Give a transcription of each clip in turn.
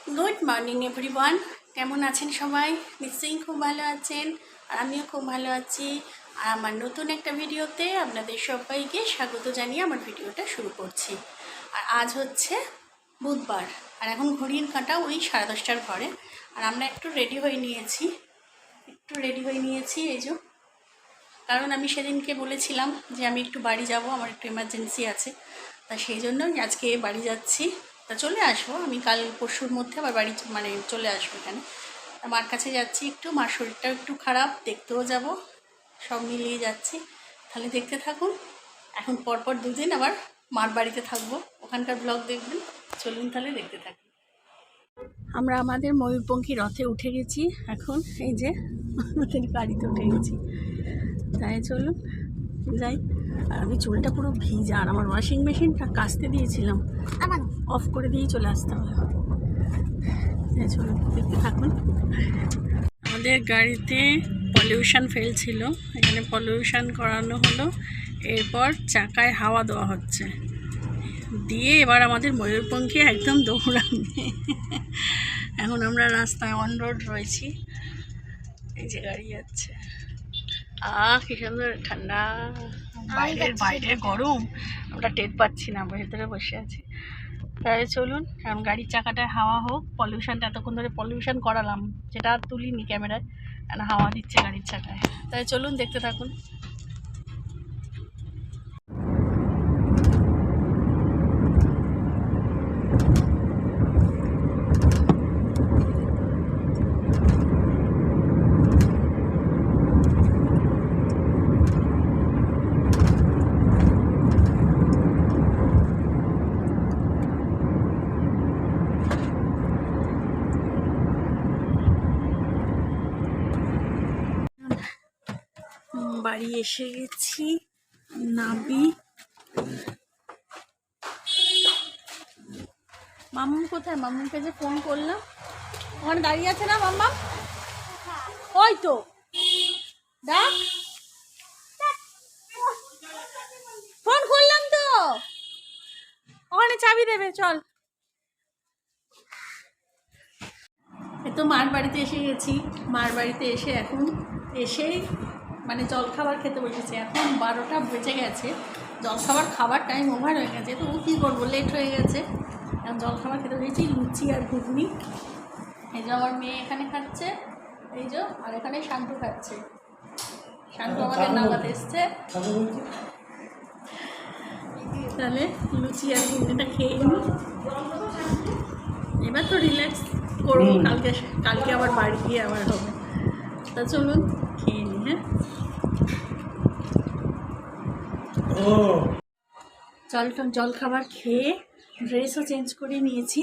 Good morning everyone. কেমন আছেন সবাই? নিশ্চয়ই খুব ভালো আছেন, আর আমিও খুব ভালো আছি। আর আমার নতুন একটা ভিডিওতে আপনাদের সবাইকে স্বাগত জানিয়ে আমার ভিডিওটা শুরু করছি। আর আজ হচ্ছে বুধবার, আর এখন ঘড়ির কাঁটা ওই 10:30টার ঘরে। আর আমরা একটু রেডি হয়ে নিয়েছি এই যে, কারণ আমি সেদিনকে বলেছিলাম যে আমি একটু বাড়ি যাব, আমার একটু এমার্জেন্সি আছে। তা সেই জন্যই আজকে বাড়ি যাচ্ছি। তা চলে আসবো আমি কাল পরশুর মধ্যে, আবার বাড়ি চলে আসবো এখানে। তা মার কাছে যাচ্ছি, একটু মার শরীরটাও একটু খারাপ, দেখতেও যাব, সব মিলিয়ে যাচ্ছি। তাহলে দেখতে থাকুন। এখন পরপর দুদিন আবার মার বাড়িতে থাকবো, ওখানকার ব্লগ দেখবেন। চলুন তাহলে দেখতে থাকুন। আমরা আমাদের ময়ূরপঙ্খী রথে উঠে গেছি, এখন এই যে আমাদের গাড়িতে উঠে গেছি। তাই চলুন যাই। আর আমি চুলটা পুরো ভিজা, আর আমার ওয়াশিং মেশিনটা কাচতে দিয়েছিলাম, আবার অফ করে দিয়েই চলে আসতে হবে। তাই চলুন দেখতে থাকুন। আমাদের গাড়িতে পলিউশন ফেল ছিল, এখানে পলিউশন করানো হলো, এরপর চাকায় হাওয়া দেওয়া হচ্ছে, দিয়ে এবার আমাদের ময়ূরপঙ্খী একদম দৌড়াবে। এখন আমরা রাস্তায় অন রোড রয়েছি, এই যে গাড়ি যাচ্ছে। কি সুন্দর ঠান্ডা, বাইরে গরম, আমরা টের পাচ্ছি না, ভেতরে বসে আছি। তাই চলুন এখন গাড়ির চাকাটায় হাওয়া হোক। পলিউশনটা এতক্ষণ ধরে পলিউশন করালাম, যেটা আর তুলিনি ক্যামেরায়, হাওয়া দিচ্ছে গাড়ির চাকায়। তাই চলুন দেখতে থাকুন। বাড়ি এসে গেছি, নাবি। মাম্মু কোথায়? মাম্মুকে যে ফোন করলাম, ওখানে দাঁড়িয়ে আছে না মাম্মা? ওই তো, ডাক, ফোন করলাম তো, ওখানে চাবি দেবে, চল। তো মার বাড়িতে এসে গেছি। মার বাড়িতে এসে এখন এসেই জলখাবার খেতে বসেছি। এখন 12টা বেজে গেছে, খাবার টাইম ওভার হয়ে গেছে। তো কী করবো, লেট হয়ে গেছে। এখন জলখাবার খেতে বসেছি, লুচি আর ঘুগনি। এই যে আমার মেয়ে এখানে খাচ্ছে, এই যে, আর এখানে শান্তু খাচ্ছে। শান্তু আমাদের নামাতে এসছে। তাহলে লুচি আর ঘুগনিটা খেয়ে নিই, এবার তো রিল্যাক্স করবো। কালকে আবার বাড়ি গিয়ে আবার হবে। তা চলুন খেয়ে নিই। জল খাবার খেয়ে ড্রেসও চেঞ্জ করে নিয়েছি,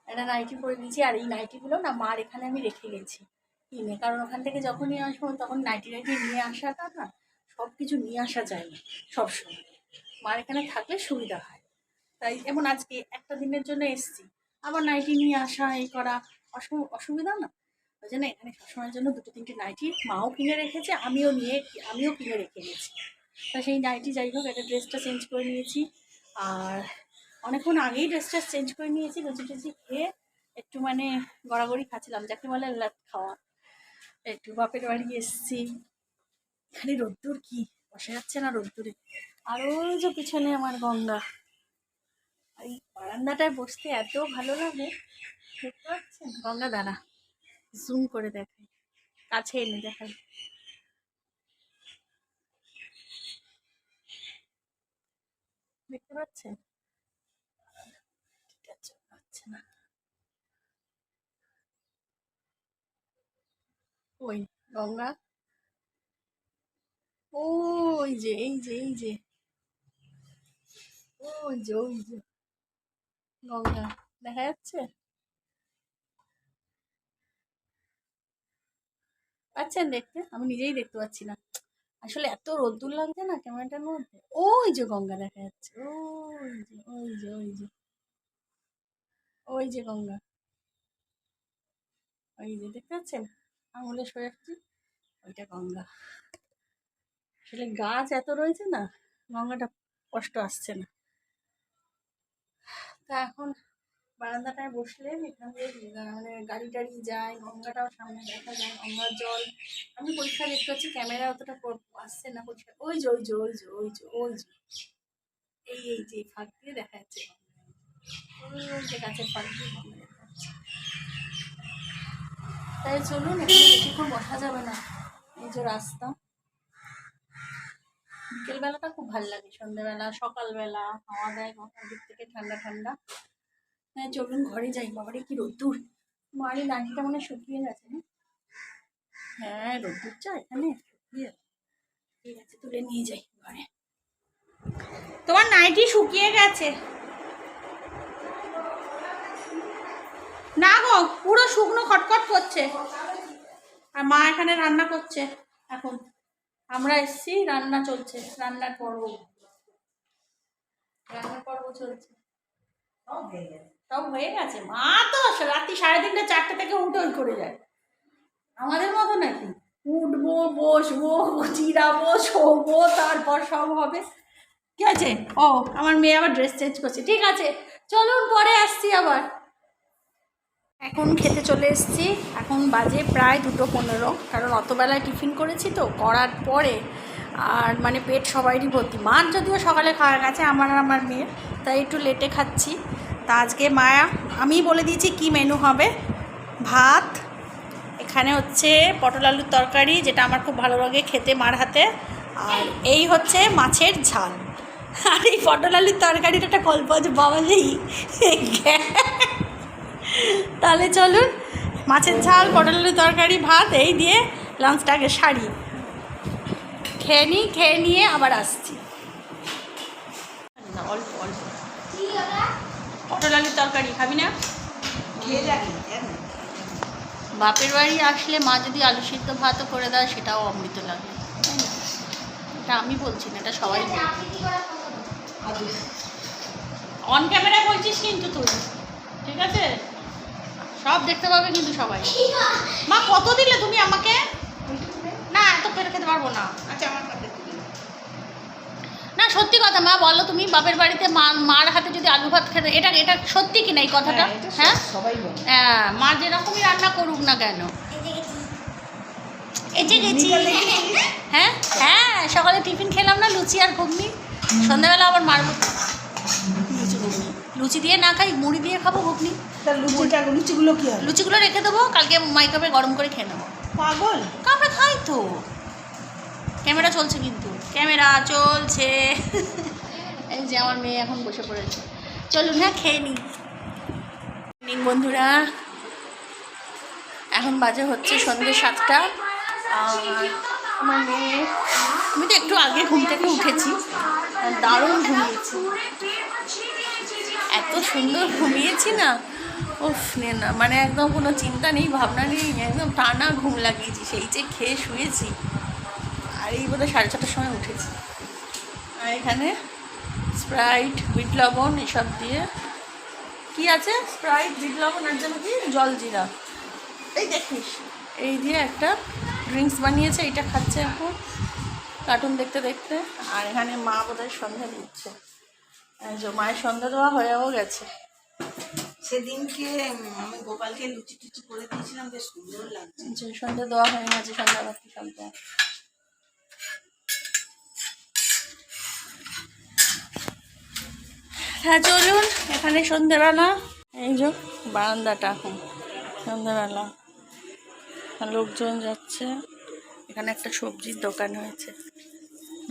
একটা নাইটি পরে নিয়েছি। আর এই নাইটিগুলো না মার এখানে আমি রেখে গেছি কিনে, কারণ ওখান থেকে যখনই আসবো তখন নাইটি নিয়ে আসাটা না, সব কিছু নিয়ে আসা যায় না সবসময়, মার এখানে থাকলে সুবিধা হয়। তাই যেমন আজকে একটা দিনের জন্য এসছি, আবার নাইটি নিয়ে আসা এই করা অসুবিধা না। ওই জন্য এখানে সবসময়ের জন্য 2-3টে নাইটি মাও কিনে রেখেছে, আমিও কিনে রেখে গেছি। তা সেই নাইটি যাই হোক, একটা ড্রেসটা চেঞ্জ করে নিয়েছি। আর অনেকক্ষণ আগেই ড্রেসটা চেঞ্জ করে নিয়েছি, লুচি টুচি খেয়ে একটু গড়াগড়ি খাচ্ছিলাম, যাকে বলে লাট খাওয়া। একটু বাপের বাড়ি এসছি, এখানে রোদ্দুর কি বসা যাচ্ছে না রোদ্দুরে। আর ওই যে পিছনে আমার গঙ্গা, এই বারান্দাটায় বসতে এত ভালো লাগে। দেখতে পাচ্ছেন গঙ্গা? দাঁড়া জুম করে দেখাই, কাছে এনে দেখাই। দেখতে পাচ্ছেন? ঠিক আছে, পাচ্ছে না। ওই গঙ্গা, ওই যে ওই যে গঙ্গা দেখা যাচ্ছে, পাচ্ছেন দেখতে? আমি নিজেই দেখতে পাচ্ছি না, আসলে এত রোদ্দুর লাগছে না ক্যামেরাটার মধ্যে। ওই যে গঙ্গা দেখা যাচ্ছে, ওই যে গঙ্গা, ওই যে দেখতে পাচ্ছেন আঙুলে সরাচ্ছি, ওইটা গঙ্গা। আসলে গাছ এত রয়েছে না, গঙ্গাটা কষ্ট আসছে না। তা এখন বারান্দাটায় বসলে এখান দিয়ে মানে গাড়ি টাড়ি যায়, গঙ্গাটাও সামনে দেখা যায়, গঙ্গার জল। আমি পরীক্ষা দেখতে পাচ্ছি, ক্যামেরা অতটা আসছে না পরিষ্কার। ওই যে ওই যে ওই যে ওই যে ওই যে এই যে ফাঁক দিয়ে দেখা যাচ্ছে, ওই যে গাছের ফাঁক দিয়ে গঙ্গা দেখা যাচ্ছে। তাই চলুন, এখানে বেশিক্ষণ বসা যাবে না। এই যে রাস্তা, বিকেলবেলাটা খুব ভালো লাগে, সন্ধ্যেবেলা সকালবেলা হাওয়া দেয় গঙ্গার দিক থেকে, ঠান্ডা ঠান্ডা। হ্যাঁ চলুন ঘরে যাই। বাবারে কি রোদ্দুর, মারি নাইটিটা মনে শুকিয়ে গেছে। হ্যাঁ রোদ্দুর চা এখানে শুকিয়ে, ঠিক আছে তুলে নিয়ে যাই ঘরে। তোমার নাইটি শুকিয়ে গেছে না গো, পুরো শুকনো খটখট করছে। আর মা এখানে রান্না করছে এখন, আমরা এসছি, রান্না চলছে, রান্নার পর্ব চলছে। সব হয়ে গেছে, মা তো রাত্রি 3:30 4টে থেকে উঠে ওই করে যায়, আমাদের মতো নাকি। উঠবো, বসবো, চিরাবো, শোবো, তারপর সব হবে। ঠিক আছে। ও আমার মেয়ে আবার ড্রেস চেঞ্জ করছে, ঠিক আছে চলুন পরে আসছি আবার। এখন খেতে চলে এসেছি, এখন বাজে প্রায় 2:15, কারণ অতবেলায় টিফিন করেছি তো, করার পরে আর মানে পেট সবাইরই ভর্তি। মার যদিও সকালে খাওয়া গেছে, আমার আর আমার মেয়ে, তাই একটু লেটে খাচ্ছি। তা আজকে মায়া আমি বলে দিয়েছি কি মেনু হবে। ভাত, এখানে হচ্ছে পটল আলুর তরকারি, যেটা আমার খুব ভালো লাগে খেতে মার হাতে, আর এই হচ্ছে মাছের ঝাল। আর এই পটল আলুর তরকারিটা একটা গল্প আছে বাবা, যেই তাহলে চলুন, মাছের ঝাল, পটল আলুর তরকারি, ভাত, এই দিয়ে লাঞ্চটাকে সারি, খেয়ে নিয়ে আবার আসছি। অল্প অল্প পটল আলুর তরকারি খাবি না? বাপের বাড়ি আসলে মা যদি আলু সিদ্ধ ভাতও করে দেয় সেটাও অমৃত লাগে। এটা আমি বলছি না, এটা সবাই বলছে। অন ক্যামেরায় বলছিস কিন্তু তুই, ঠিক আছে? সব দেখতে পাবে কিন্তু সবাই। মা কত দিলে তুমি আমাকে? না এত খেতে পারবো না। আচ্ছা আমার না সত্যি কথা মা বলো, তুমি বাপের বাড়িতে মার হাতে যদি আলু ভাত খেতে, এটা এটা সত্যি কিনা এই কথাটা? হ্যাঁ হ্যাঁ, মা যেরকমই রান্না করুক না কেন। এসে গেছি। হ্যাঁ হ্যাঁ, সকালে টিফিন খেলাম না, লুচি আর ঘুগনি। সন্ধ্যাবেলা আবার মারবো লুচি ঘুগনি, লুচি দিয়ে না খাই, মুড়ি দিয়ে খাবো ঘুগনি। লুচিগুলো রেখে দেবো, কালকে মাইক্রোওয়েভে গরম করে খেয়ে নেবো। পাগল, আমরা খাই তো। ক্যামেরা চলছে কিন্তু, ক্যামেরা চলছে। এই যে আমার মেয়ে এখন বসে পড়েছে, চলুন হ্যাঁ খেয়ে নিই। বন্ধুরা এখন বাজে হচ্ছে সন্ধ্যে 7টা। আমার মেয়ে, আমি তো একটু আগে ঘুম থেকে উঠেছি, দারুণ ঘুমিয়েছি, এত সুন্দর ঘুমিয়েছি না, উফ না মানে একদম কোনো চিন্তা নেই, ভাবনা নেই, একদম টানা ঘুম লাগিয়েছি, সেই যে খেয়ে শুয়েছি। আর এই বোধহয় 6:30টার সময় উঠেছি। আর এখানে স্প্রাইট, বিট লবণ এসব দিয়ে, কি আছে স্প্রাইট, বিট লবণ আর যেন কি জলজিরা, এই দেখিস, এই দিয়ে একটা ড্রিঙ্কস বানিয়েছে, এইটা খাচ্ছে এখন কার্টুন দেখতে দেখতে। আর এখানে মা বোধহয় সন্ধ্যা দিচ্ছে, যে মায়ের সন্ধ্যা দেওয়া হয়েও গেছে। সেদিনকে আমি গোপালকে লুচি টুচি করে দিয়েছিলাম, বেশ সুন্দর লাগছে। সন্ধ্যা দেওয়া হয়ে গেছে, সন্ধ্যা বাকি সন্ধ্যা। হ্যাঁ চলুন, এখানে সন্ধ্যেবেলা, এই যে বারান্দাটা, এখন সন্ধ্যেবেলা লোকজন যাচ্ছে। এখানে একটা সবজির দোকান হয়েছে,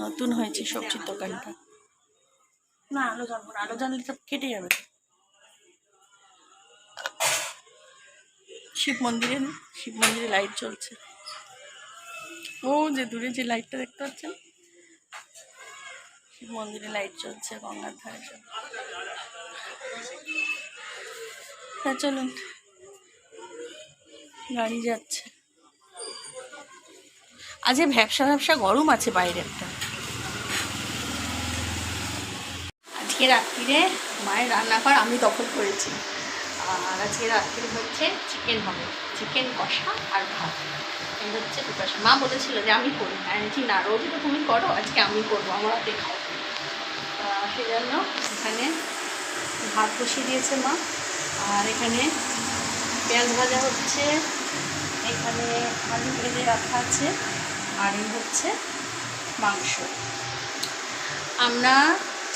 নতুন হয়েছে সবজির দোকানটা। না আলো জ্বালবো না, আলো জ্বাললে সব কেটে যাবে। শিব মন্দিরে লাইট জ্বলছে, ও যে দূরে যে লাইটটা দেখতে পাচ্ছেন, শিব মন্দিরে লাইট জ্বলছে গঙ্গার ধারে। হ্যাঁ চলুন, গাড়ি যাচ্ছে। আজকে ভ্যাবসা গরম আছে বাইরে একটা। আজকে রাত্রিরে মায়ের রান্নাঘর আমি দখল করেছি, আর আজকে রাত্রিরে হচ্ছে চিকেন হবে, চিকেন কষা আর ভাত, এই হচ্ছে প্রিপারেশন। মা বলেছিল যে আমি করি, আমি ঠিক না, রোজই তো তুমি করো, আজকে আমি করবো, আমার হাতে খাও। সেই জন্য এখানে ভাত বসিয়ে দিয়েছে মা, আর এখানে পেঁয়াজ ভাজা হচ্ছে, এখানে আলু ভেজে রাখা আছে, আর এই হচ্ছে মাংস। আমরা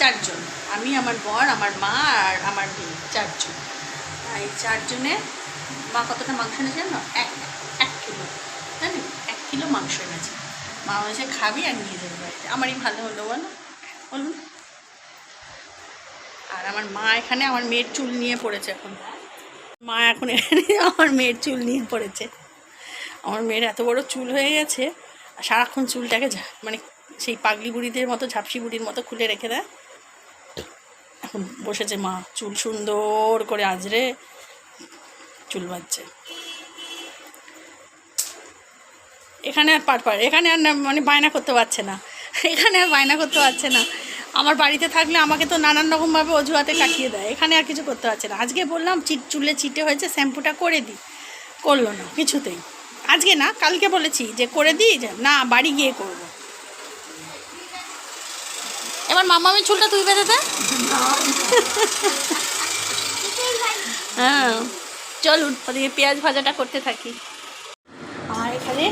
4 জন, আমি, আমার বর, আমার মা আর আমার মেয়ে, 4 জন। এই 4 জনে মা কতটা মাংস এনেছে জানো? 1 কিলো, জানি 1 কিলো মাংস এনেছে। মা বলেছে খাবি আর নিয়ে যাবে বাড়িতে। আমারই ভালো হলো বলো, বলুন। আর আমার মা এখানে আমার মেয়ের চুল নিয়ে পড়েছে এখন। মা এখন এখানে আমার মেয়ের চুল নিয়ে পড়েছে। আমার মেয়ের এত বড় চুল হয়ে গেছে, আর সারাক্ষণ চুলটাকে মানে সেই পাগলি বুড়িদের মতো, ঝাপসি বুড়ির মতো খুলে রেখে দেয়। এখন বসেছে মা চুল সুন্দর করে আজরে চুল বাঁধছে। এখানে আর এখানে আর মানে বায়না করতে পারছে না, এখানে আর বায়না করতে পারছে না। আমার বাড়িতে থাকলে আমাকে তো নানান রকমভাবে অজুহাতে কাটিয়ে দেয়, এখানে আর কিছু করতে পারছে না। আজকে বললাম চুলে চিটে হয়েছে, শ্যাম্পুটা করে দিই, করলো না কিছুতেই। আজকে না, কালকে বলেছি যে করে দিই, যে না বাড়ি গিয়ে করব। এবার মামামের চুলটা তুই বেঁধে দে। হ্যাঁ চলুন ওদিকে পেঁয়াজ ভাজাটা করতে থাকি। আর এখানে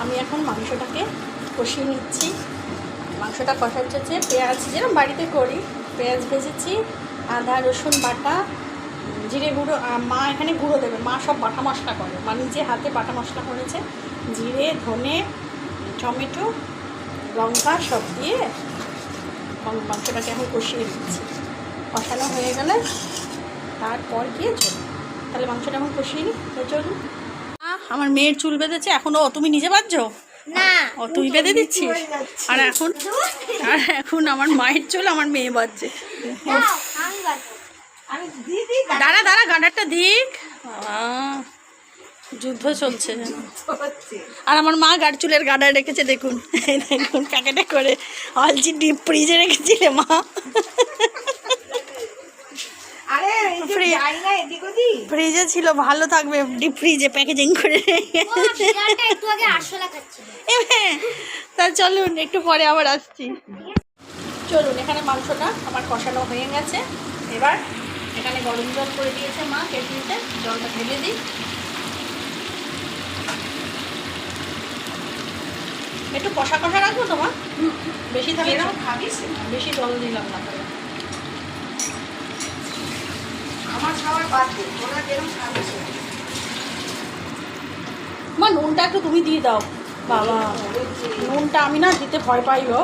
আমি এখন মাংসটাকে কষিয়ে নিচ্ছি। মাংসটা কষাচ্ছে হচ্ছে পেঁয়াজ, যেরকম বাড়িতে করি, পেঁয়াজ ভেজেছি, আদা রসুন বাটা, জিরে গুঁড়ো। মা এখানে গুঁড়ো দেবে, মা সব বাটা মশলা করে, মা নিজে হাতে বাটা মশলা করেছে। জিরে, ধনে, টমেটো, লঙ্কা সব দিয়ে মাংসটাকে এখন কষিয়ে দিচ্ছি। কষানো হয়ে গেলে তারপর গিয়ে চলুন, তাহলে মাংসটা এখন কষিয়ে নিই। তো চলুন। আমার মেয়ের চুল বেঁধেছে এখন। ও তুমি নিজে বাঁধছো না, ও তুই বেঁধে দিচ্ছিস? আর এখন আমার মায়ের চুল আমার মেয়ে বাঁধছে। দাঁড়া দাঁড়া, গাডারটা দিক। যুদ্ধ চলছে। আর আমার মা গাড় চুলের গাডার রেখেছে, দেখুন দেখুন প্যাকেটে করে। অলছি ডিপ ফ্রিজে রেখেছিলে মা? ফ্রিজে ছিল, ভালো থাকবে ডিপ ফ্রিজে প্যাকেজিং করে। তা চলুন একটু পরে আবার আসছি। চলুন, এখানে মাংসটা আমার কষানো হয়ে গেছে। এবার এখানে গরম জল করে দিয়েছে মা কেটলিতে, জলটা ঢেলে দিই। একটু কষা কষা রাখবো তো মা, বেশি থাকলে খাবিস বেশি জল দিলাম না তাহলে। আমার খাবার বাদ দে, তোরা যেরকম খাবিস। মা নুনটা একটু তুমি দিয়ে দাও। বাবা নুনটা আমি না দিতে ভয় পাই গো।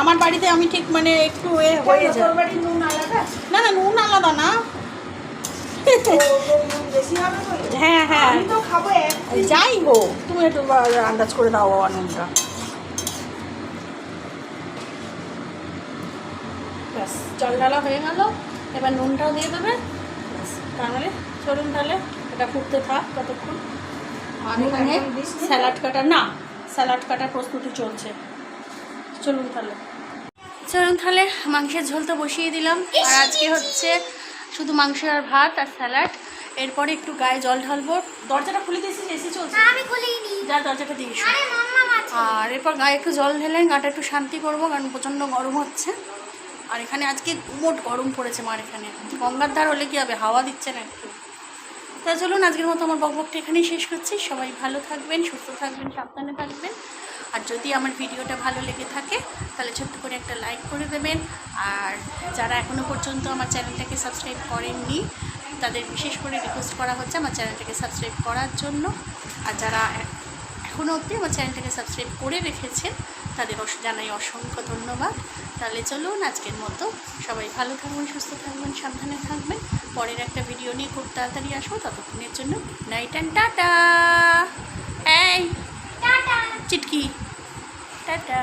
আমার বাড়িতে আমি ঠিক মানে একটু এ হয়ে যায়। তোর বাড়ির নুন আলাদা? না না, নুন আলাদা না। নুন বেশি হবে বলে? হ্যাঁ হ্যাঁ, আমি তো খাবো যাই গো, তুমি একটু আন্দাজ করে দাও বাবা নুনটা। ব্যাস, জল ঢালা হয়ে গেল, এবার নুনটাও দিয়ে দেবে। ব্যাস, তাহলে চলুন তাহলে এটা ফুটতে থাক ততক্ষণ। আর এখানে স্যালাড কাটার স্যালাড কাটার প্রস্তুতি চলছে। চলুন তাহলে মাংসের ঝোল তো বসিয়ে দিলাম। আর আজকে হচ্ছে শুধু মাংস আর ভাত আর স্যালাড। এরপরে একটু গায়ে জল ঢালবো। দরজাটা খুলে দিয়েছি, এসি চলছে, আমি খুলিনি। যা দরজাটা দিয়ে এসো। আরে মাম্মা আছে। আর এরপর গায়ে একটু জল ঢেলে গাটা একটু শান্তি করবো, কারণ প্রচণ্ড গরম হচ্ছে। আর এখানে আজকে গুমোট গরম পড়েছে মার এখানে। গঙ্গার ধার হলে কী হবে, হাওয়া দিচ্ছে না একটু। তা চলুন আজকের মতো আমার বকবকটা এখানেই শেষ করছি। সবাই ভালো থাকবেন, সুস্থ থাকবেন, সাবধানে থাকবেন। আর যদি আমার ভিডিওটা ভালো লেগে থাকে তাহলে ছোট্ট করে একটা লাইক করে দেবেন। আর যারা এখনও পর্যন্ত আমার চ্যানেলটাকে সাবস্ক্রাইব করেননি তাদের বিশেষ করে রিকোয়েস্ট করা হচ্ছে আমার চ্যানেলটাকে সাবস্ক্রাইব করার জন্য। আর যারা এখনও অবধি আমার চ্যানেলটাকে সাবস্ক্রাইব করে রেখেছেন তাদের জানাই অসংখ্য ধন্যবাদ। তাহলে চলুন আজকের মতো সবাই ভালো থাকবেন, সুস্থ থাকবেন, সাবধানে থাকবেন। পরের একটা ভিডিও নিয়ে খুব তাড়াতাড়ি আসবো। ততক্ষণের জন্য নাইট অ্যান্ড টাটা। এই টাটা। চিটকি টাটা।